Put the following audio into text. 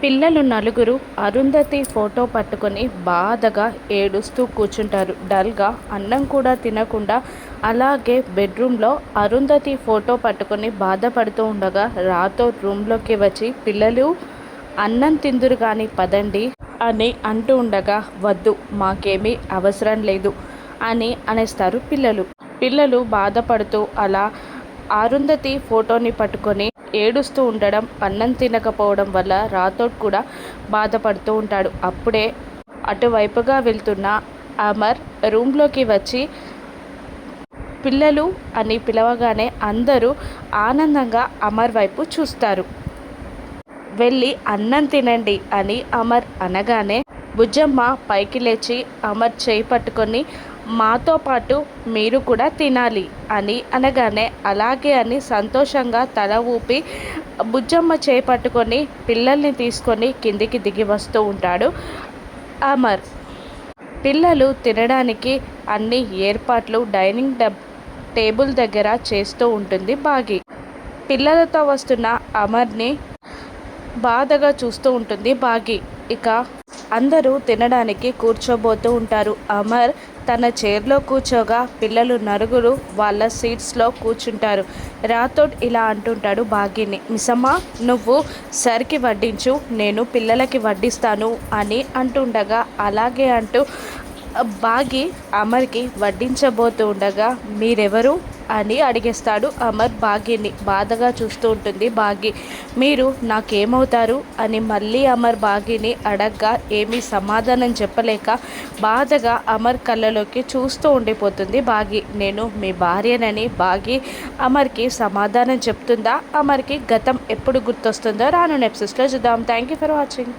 పిల్లలు నలుగురు అరుంధతి ఫోటో పట్టుకొని బాధగా ఏడుస్తూ కూర్చుంటారు. డల్గా అన్నం కూడా తినకుండా అలాగే బెడ్రూమ్లో అరుంధతి ఫోటో పట్టుకొని బాధపడుతూ ఉండగా రాతో రూమ్లోకి వచ్చి పిల్లలు అన్నం తిందురు కానీ పదండి అని అంటూ ఉండగా వద్దు మాకేమీ అవసరం లేదు అని అనేస్తారు పిల్లలు. పిల్లలు బాధపడుతూ అలా అరుంధతి ఫోటోని పట్టుకొని ఏడుస్తూ ఉండడం, అన్నం తినకపోవడం వల్ల రాథోడ్ కూడా బాధపడుతూ ఉంటాడు. అప్పుడే అటువైపుగా వెళ్తున్న అమర్ రూమ్లోకి వచ్చి పిల్లలు అని పిలవగానే అందరూ ఆనందంగా అమర్ వైపు చూస్తారు. వెళ్ళి అన్నం తినండి అని అమర్ అనగానే బుజ్జమ్మ పైకి లేచి అమర్ చేయి పట్టుకొని మాతో పాటు మీరు కూడా తినాలి అని అనగానే అలాగే అని సంతోషంగా తల ఊపి బుజ్జమ్మ చేయి పట్టుకొని పిల్లల్ని తీసుకొని కిందికి దిగి వస్తూ ఉంటాడు అమర్. పిల్లలు తినడానికి అన్ని ఏర్పాట్లు డైనింగ్ టేబుల్ దగ్గర చేస్తూ ఉంటుంది బాగి. పిల్లలతో వస్తున్న అమర్ని బాధగా చూస్తూ ఉంటుంది బాగి. ఇక అందరూ తినడానికి కూర్చోబోతూ ఉంటారు. అమర్ తన చైర్లో కూర్చోగా పిల్లలు నలుగురు వాళ్ళ సీట్స్లో కూర్చుంటారు. రాథోడ్ ఇలా అంటుంటాడు బాగిని, మిసమ్మ నువ్వు సరికి వడ్డించు, నేను పిల్లలకి వడ్డిస్తాను అని అంటుండగా అలాగే అంటూ బాగి అమర్కి వడ్డించబోతూ ఉండగా మీరెవరు అని అడిగేస్తాడు అమర్ బాగిని. బాధగా చూస్తూ ఉంటుంది బాగి. మీరు నాకేమవుతారు అని మళ్ళీ అమర్ బాగిని అడగ్గా ఏమీ సమాధానం చెప్పలేక బాధగా అమర్ కళ్ళలోకి చూస్తూ ఉండిపోతుంది బాగి. నేను మీ భార్యనని బాగి అమర్కి సమాధానం చెప్తుందా? అమర్కి గతం ఎప్పుడు గుర్తొస్తుందో రాను ఎపిసోడ్స్లో చూద్దాం. Thank you for watching.